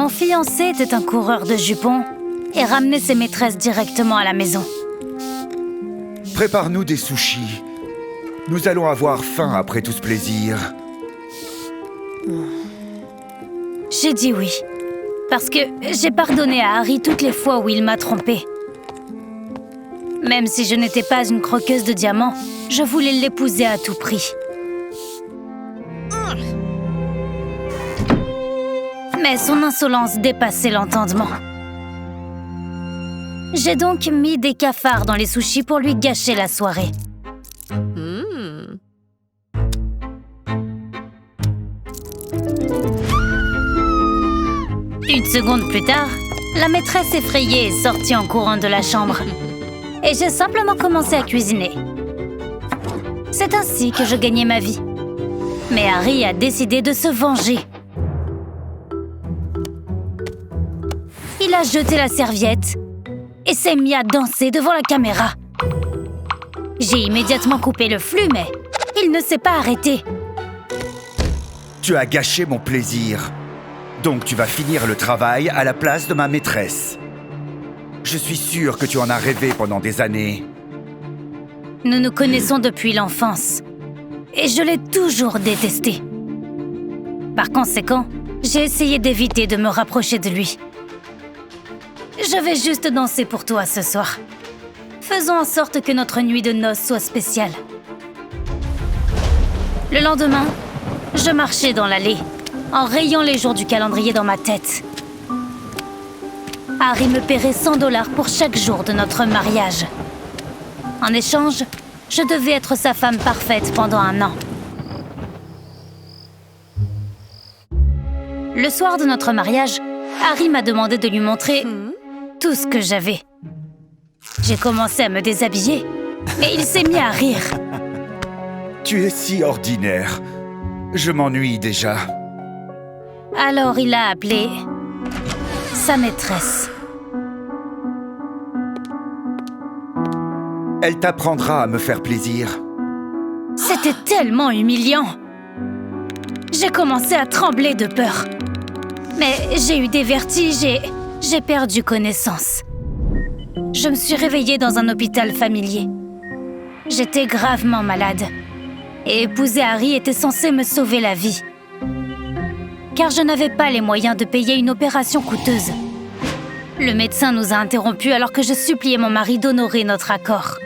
Mon fiancé était un coureur de jupons et ramenait ses maîtresses directement à la maison. Prépare-nous des sushis. Nous allons avoir faim après tout ce plaisir. J'ai dit oui, parce que j'ai pardonné à Harry toutes les fois où il m'a trompée. Même si je n'étais pas une croqueuse de diamants, je voulais l'épouser à tout prix. Mais son insolence dépassait l'entendement. J'ai donc mis des cafards dans les sushis pour lui gâcher la soirée. Une seconde plus tard, la maîtresse effrayée est sortie en courant de la chambre. Et j'ai simplement commencé à cuisiner. C'est ainsi que je gagnais ma vie. Mais Harry a décidé de se venger. Il a jeté la serviette et s'est mis à danser devant la caméra. J'ai immédiatement coupé le flux, mais il ne s'est pas arrêté. Tu as gâché mon plaisir. Donc tu vas finir le travail à la place de ma maîtresse. Je suis sûr que tu en as rêvé pendant des années. Nous nous connaissons depuis l'enfance. Et je l'ai toujours détesté. Par conséquent, j'ai essayé d'éviter de me rapprocher de lui. Je vais juste danser pour toi ce soir. Faisons en sorte que notre nuit de noces soit spéciale. Le lendemain, je marchais dans l'allée, en rayant les jours du calendrier dans ma tête. Harry me paierait 100 $ pour chaque jour de notre mariage. En échange, je devais être sa femme parfaite pendant 1 an. Le soir de notre mariage, Harry m'a demandé de lui montrer tout ce que j'avais. J'ai commencé à me déshabiller, mais il s'est mis à rire. Tu es si ordinaire. Je m'ennuie déjà. Alors il a appelé sa maîtresse. Elle t'apprendra à me faire plaisir. C'était tellement humiliant. J'ai commencé à trembler de peur. Mais j'ai eu des vertiges et j'ai perdu connaissance. Je me suis réveillée dans un hôpital familier. J'étais gravement malade. Et épouser Harry était censé me sauver la vie. Car je n'avais pas les moyens de payer une opération coûteuse. Le médecin nous a interrompus alors que je suppliais mon mari d'honorer notre accord.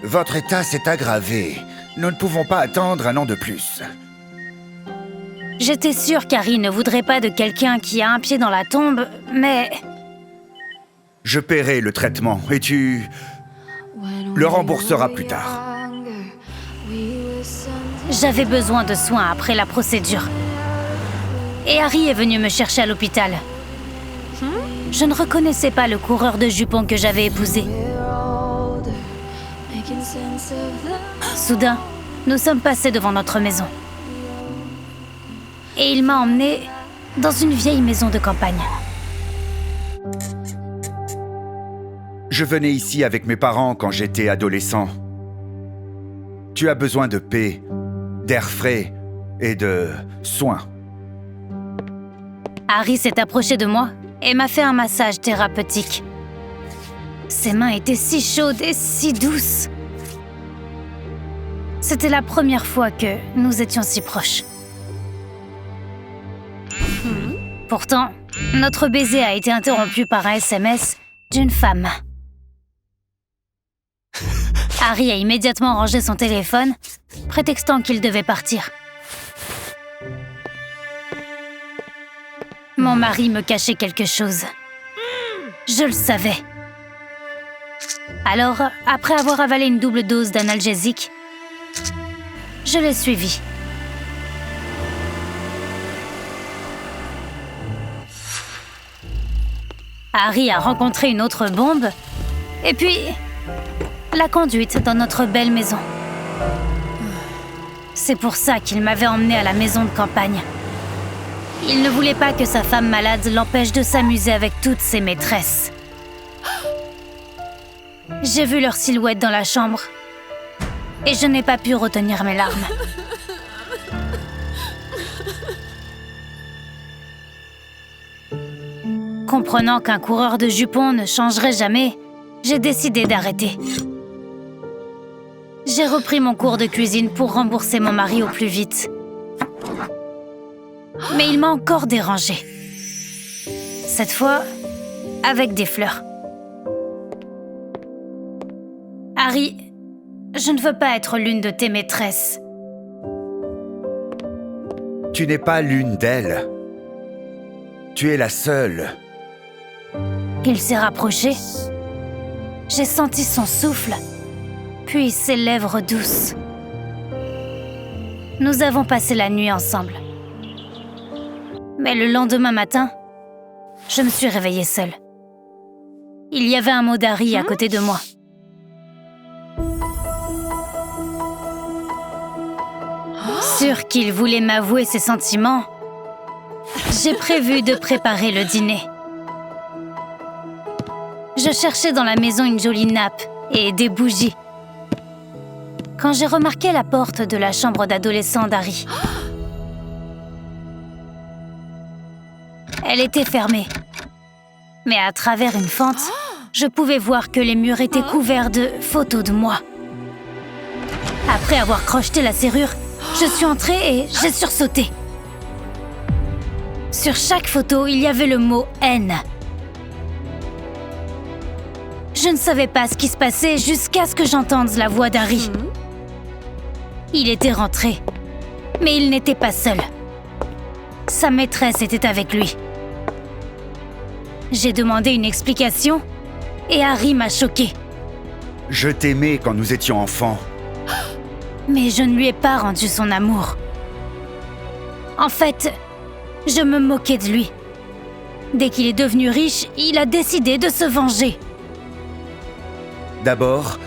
Votre état s'est aggravé. Nous ne pouvons pas attendre 1 an de plus. J'étais sûre qu'Harry ne voudrait pas de quelqu'un qui a un pied dans la tombe, mais... Je paierai le traitement et tu le rembourseras plus tard. J'avais besoin de soins après la procédure. Et Harry est venu me chercher à l'hôpital. Je ne reconnaissais pas le coureur de jupons que j'avais épousé. Soudain, nous sommes passés devant notre maison. Et il m'a emmenée dans une vieille maison de campagne. Je venais ici avec mes parents quand j'étais adolescent. Tu as besoin de paix, d'air frais et de soins. Harry s'est approché de moi et m'a fait un massage thérapeutique. Ses mains étaient si chaudes et si douces. C'était la première fois que nous étions si proches. Pourtant, notre baiser a été interrompu par un SMS d'une femme. Harry a immédiatement rangé son téléphone, prétextant qu'il devait partir. Mon mari me cachait quelque chose. Je le savais. Alors, après avoir avalé une double dose d'analgésique, je l'ai suivi. Harry a rencontré une autre bombe, et puis l'a conduite dans notre belle maison. C'est pour ça qu'il m'avait emmenée à la maison de campagne. Il ne voulait pas que sa femme malade l'empêche de s'amuser avec toutes ses maîtresses. J'ai vu leur silhouette dans la chambre, et je n'ai pas pu retenir mes larmes. Comprenant qu'un coureur de jupons ne changerait jamais, j'ai décidé d'arrêter. J'ai repris mon cours de cuisine pour rembourser mon mari au plus vite. Mais il m'a encore dérangée. Cette fois, avec des fleurs. Harry, je ne veux pas être l'une de tes maîtresses. Tu n'es pas l'une d'elles. Tu es la seule. Il s'est rapproché. J'ai senti son souffle, puis ses lèvres douces. Nous avons passé la nuit ensemble. Mais le lendemain matin, je me suis réveillée seule. Il y avait un mot d'Harry à côté de moi. Sûr qu'il voulait m'avouer ses sentiments, j'ai prévu de préparer le dîner. Je cherchais dans la maison une jolie nappe et des bougies. Quand j'ai remarqué la porte de la chambre d'adolescent d'Harry, elle était fermée. Mais à travers une fente, je pouvais voir que les murs étaient couverts de photos de moi. Après avoir crocheté la serrure, je suis entrée et j'ai sursauté. Sur chaque photo, il y avait le mot « haine ». Je ne savais pas ce qui se passait jusqu'à ce que j'entende la voix d'Harry. Il était rentré, mais il n'était pas seul. Sa maîtresse était avec lui. J'ai demandé une explication et Harry m'a choquée. Je t'aimais quand nous étions enfants. Mais je ne lui ai pas rendu son amour. En fait, je me moquais de lui. Dès qu'il est devenu riche, il a décidé de se venger. D'abord,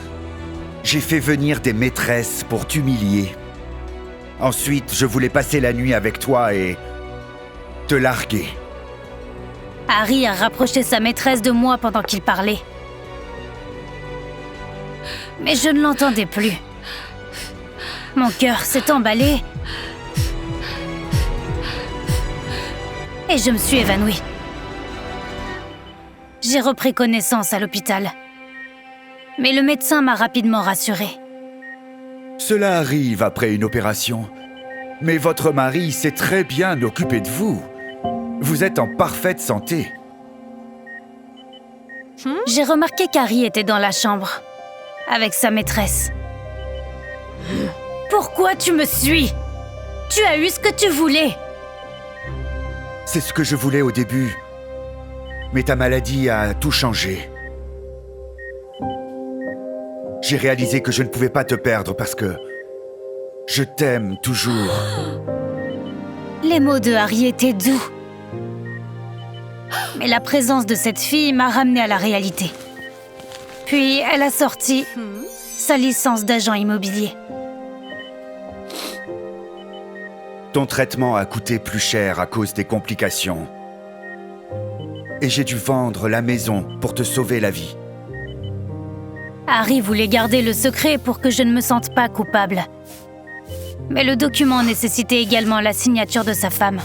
j'ai fait venir des maîtresses pour t'humilier. Ensuite, je voulais passer la nuit avec toi et te larguer. Harry a rapproché sa maîtresse de moi pendant qu'il parlait. Mais je ne l'entendais plus. Mon cœur s'est emballé et je me suis évanouie. J'ai repris connaissance à l'hôpital. Mais le médecin m'a rapidement rassurée. Cela arrive après une opération. Mais votre mari s'est très bien occupé de vous. Vous êtes en parfaite santé. J'ai remarqué qu'Harry était dans la chambre, avec sa maîtresse. Pourquoi tu me suis? Tu as eu ce que tu voulais. C'est ce que je voulais au début. Mais ta maladie a tout changé. J'ai réalisé que je ne pouvais pas te perdre parce que je t'aime toujours. Les mots de Harry étaient doux. Mais la présence de cette fille m'a ramenée à la réalité. Puis elle a sorti sa licence d'agent immobilier. Ton traitement a coûté plus cher à cause des complications. Et j'ai dû vendre la maison pour te sauver la vie. Harry voulait garder le secret pour que je ne me sente pas coupable. Mais le document nécessitait également la signature de sa femme.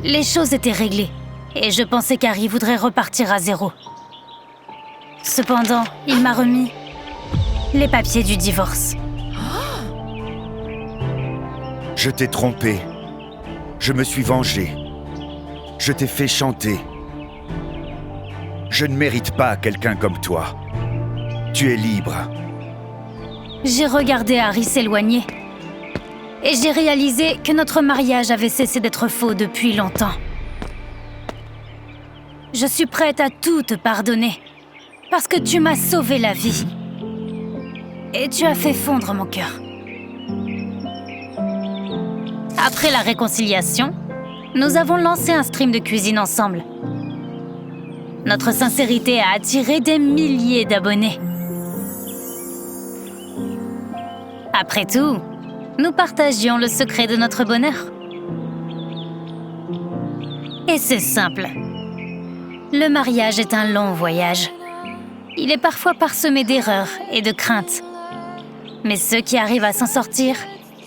Les choses étaient réglées, et je pensais qu'Harry voudrait repartir à zéro. Cependant, il m'a remis les papiers du divorce. Je t'ai trompé. Je me suis vengé. Je t'ai fait chanter. Je ne mérite pas quelqu'un comme toi. Tu es libre. J'ai regardé Harry s'éloigner. Et j'ai réalisé que notre mariage avait cessé d'être faux depuis longtemps. Je suis prête à tout te pardonner. Parce que tu m'as sauvé la vie. Et tu as fait fondre mon cœur. Après la réconciliation, nous avons lancé un stream de cuisine ensemble. Notre sincérité a attiré des milliers d'abonnés. Après tout, nous partagions le secret de notre bonheur. Et c'est simple. Le mariage est un long voyage. Il est parfois parsemé d'erreurs et de craintes. Mais ceux qui arrivent à s'en sortir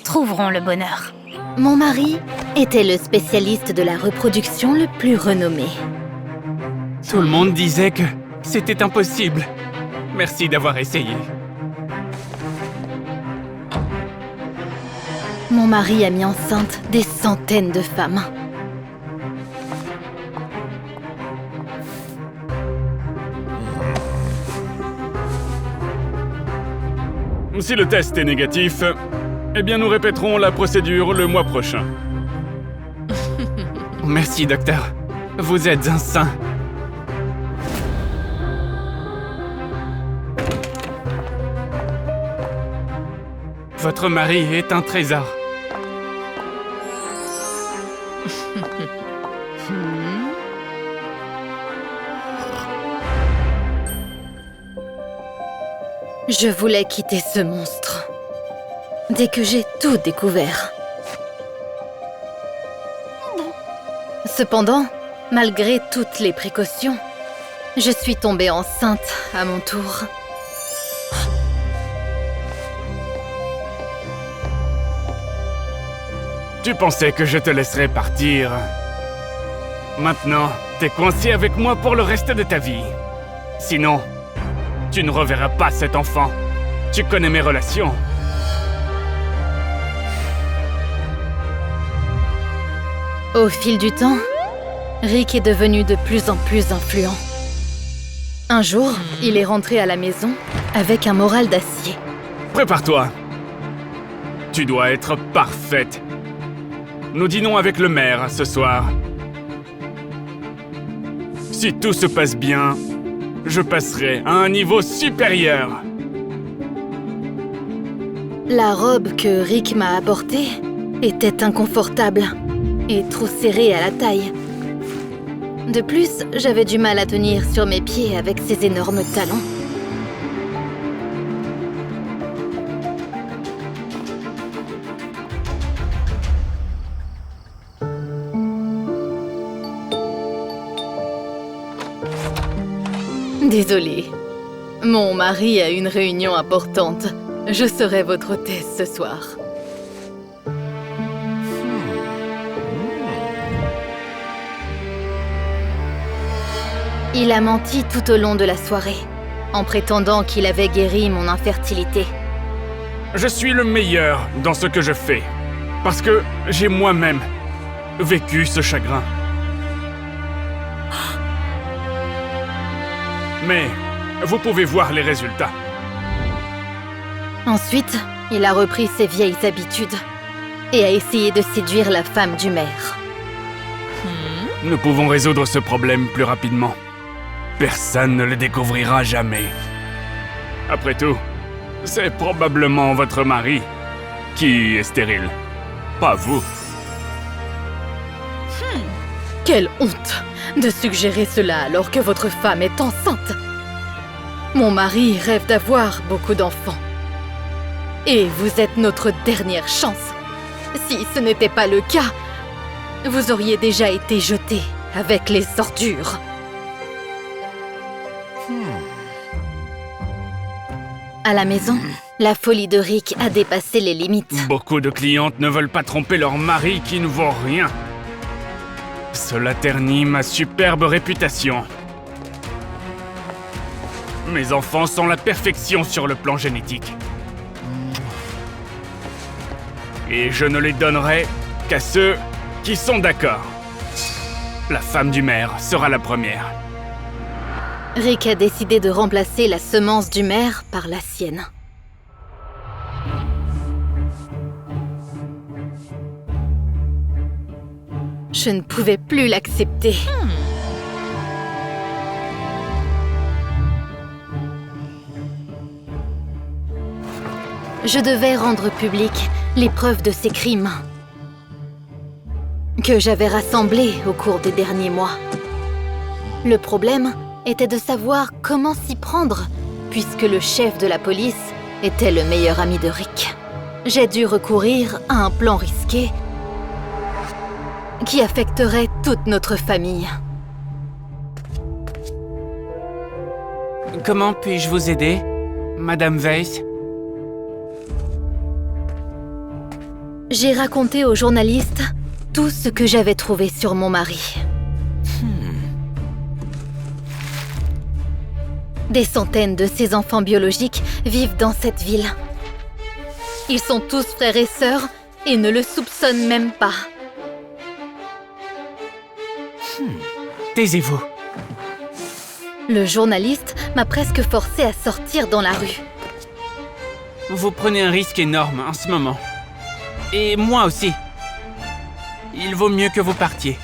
trouveront le bonheur. Mon mari était le spécialiste de la reproduction le plus renommé. Tout le monde disait que c'était impossible. Merci d'avoir essayé. Mon mari a mis enceinte des centaines de femmes. Si le test est négatif, eh bien nous répéterons la procédure le mois prochain. Merci, docteur. Vous êtes un saint. Votre mari est un trésor. Je voulais quitter ce monstre dès que j'ai tout découvert. Cependant, malgré toutes les précautions, je suis tombée enceinte à mon tour. Tu pensais que je te laisserais partir. Maintenant, t'es coincé avec moi pour le reste de ta vie. Sinon, tu ne reverras pas cet enfant. Tu connais mes relations. Au fil du temps, Rick est devenu de plus en plus influent. Un jour, il est rentré à la maison avec un moral d'acier. Prépare-toi. Tu dois être parfaite. Nous dînons avec le maire ce soir. Si tout se passe bien, je passerai à un niveau supérieur. La robe que Rick m'a apportée était inconfortable et trop serrée à la taille. De plus, j'avais du mal à tenir sur mes pieds avec ces énormes talons. Désolée. Mon mari a une réunion importante. Je serai votre hôtesse ce soir. Il a menti tout au long de la soirée, en prétendant qu'il avait guéri mon infertilité. Je suis le meilleur dans ce que je fais, parce que j'ai moi-même vécu ce chagrin. Mais vous pouvez voir les résultats. Ensuite, il a repris ses vieilles habitudes et a essayé de séduire la femme du maire. Nous pouvons résoudre ce problème plus rapidement. Personne ne le découvrira jamais. Après tout, c'est probablement votre mari qui est stérile, pas vous. Quelle honte de suggérer cela alors que votre femme est enceinte. Mon mari rêve d'avoir beaucoup d'enfants. Et vous êtes notre dernière chance. Si ce n'était pas le cas, vous auriez déjà été jeté avec les ordures. À la maison, la folie de Rick a dépassé les limites. Beaucoup de clientes ne veulent pas tromper leur mari qui ne vaut rien. Cela ternit ma superbe réputation. Mes enfants sont la perfection sur le plan génétique. Et je ne les donnerai qu'à ceux qui sont d'accord. La femme du maire sera la première. Rick a décidé de remplacer la semence du maire par la sienne. Je ne pouvais plus l'accepter. Je devais rendre publiques les preuves de ces crimes que j'avais rassemblés au cours des derniers mois. Le problème était de savoir comment s'y prendre, puisque le chef de la police était le meilleur ami de Rick. J'ai dû recourir à un plan risqué qui affecterait toute notre famille. Comment puis-je vous aider, Madame Weiss? J'ai raconté aux journalistes tout ce que j'avais trouvé sur mon mari. Des centaines de ses enfants biologiques vivent dans cette ville. Ils sont tous frères et sœurs et ne le soupçonnent même pas. Taisez-vous. Le journaliste m'a presque forcé à sortir dans la rue. Vous prenez un risque énorme en ce moment. Et moi aussi. Il vaut mieux que vous partiez.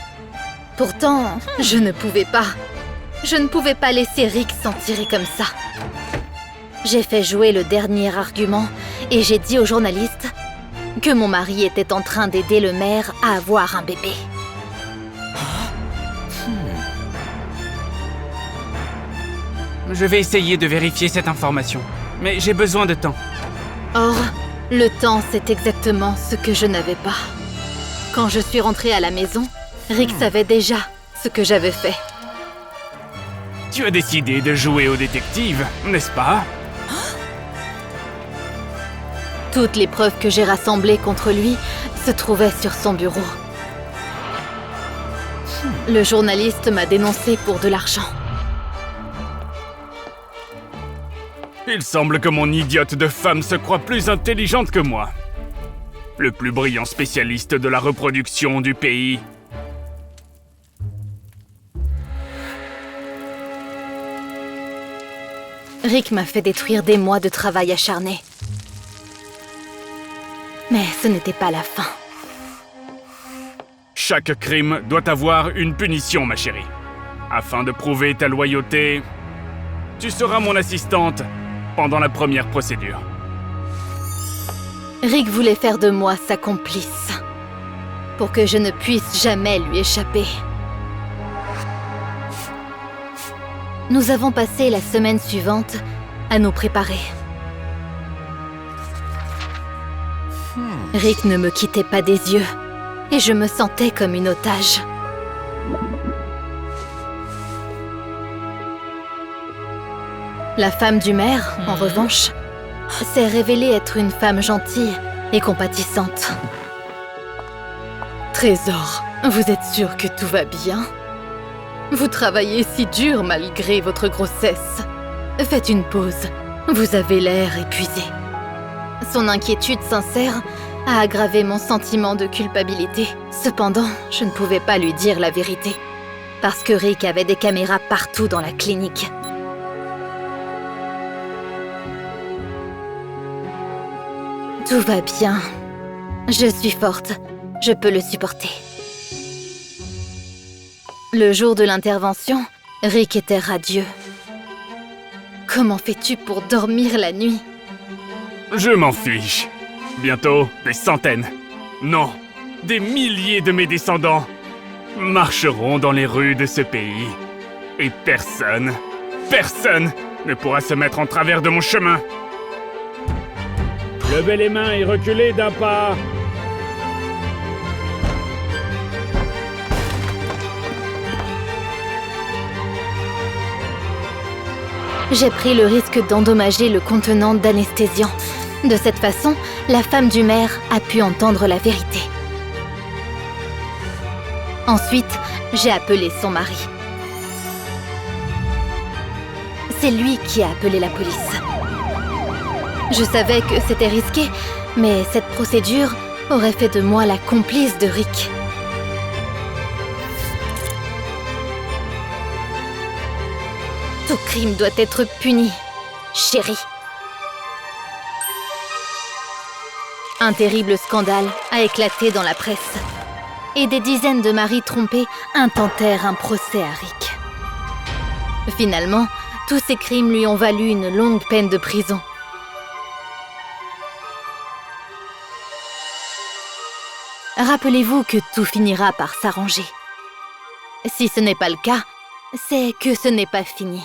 Pourtant, je ne pouvais pas. Je ne pouvais pas laisser Rick s'en tirer comme ça. J'ai fait jouer le dernier argument et j'ai dit au journaliste que mon mari était en train d'aider le maire à avoir un bébé. Je vais essayer de vérifier cette information, mais j'ai besoin de temps. Or, le temps, c'est exactement ce que je n'avais pas. Quand je suis rentrée à la maison, Rick savait déjà ce que j'avais fait. Tu as décidé de jouer au détective, n'est-ce pas? Toutes les preuves que j'ai rassemblées contre lui se trouvaient sur son bureau. Le journaliste m'a dénoncé pour de l'argent. Il semble que mon idiote de femme se croit plus intelligente que moi. Le plus brillant spécialiste de la reproduction du pays. Rick m'a fait détruire des mois de travail acharné. Mais ce n'était pas la fin. Chaque crime doit avoir une punition, ma chérie. Afin de prouver ta loyauté, tu seras mon assistante pendant la première procédure. Rick voulait faire de moi sa complice, pour que je ne puisse jamais lui échapper. Nous avons passé la semaine suivante à nous préparer. Rick ne me quittait pas des yeux, et je me sentais comme une otage. La femme du maire, en revanche, s'est révélée être une femme gentille et compatissante. Trésor, vous êtes sûr que tout va bien? Vous travaillez si dur malgré votre grossesse. Faites une pause, vous avez l'air épuisé. Son inquiétude sincère a aggravé mon sentiment de culpabilité. Cependant, je ne pouvais pas lui dire la vérité, parce que Rick avait des caméras partout dans la clinique. Tout va bien. Je suis forte. Je peux le supporter. Le jour de l'intervention, Rick était radieux. Comment fais-tu pour dormir la nuit? Je m'en fiche. Bientôt, des centaines, non, des milliers de mes descendants marcheront dans les rues de ce pays. Et personne ne pourra se mettre en travers de mon chemin. Levez les mains et reculez d'un pas. J'ai pris le risque d'endommager le contenant d'anesthésiant. De cette façon, la femme du maire a pu entendre la vérité. Ensuite, j'ai appelé son mari. C'est lui qui a appelé la police. Je savais que c'était risqué, mais cette procédure aurait fait de moi la complice de Rick. Tout crime doit être puni, chérie. Un terrible scandale a éclaté dans la presse. Et des dizaines de maris trompés intentèrent un procès à Rick. Finalement, tous ces crimes lui ont valu une longue peine de prison. Rappelez-vous que tout finira par s'arranger. Si ce n'est pas le cas, c'est que ce n'est pas fini.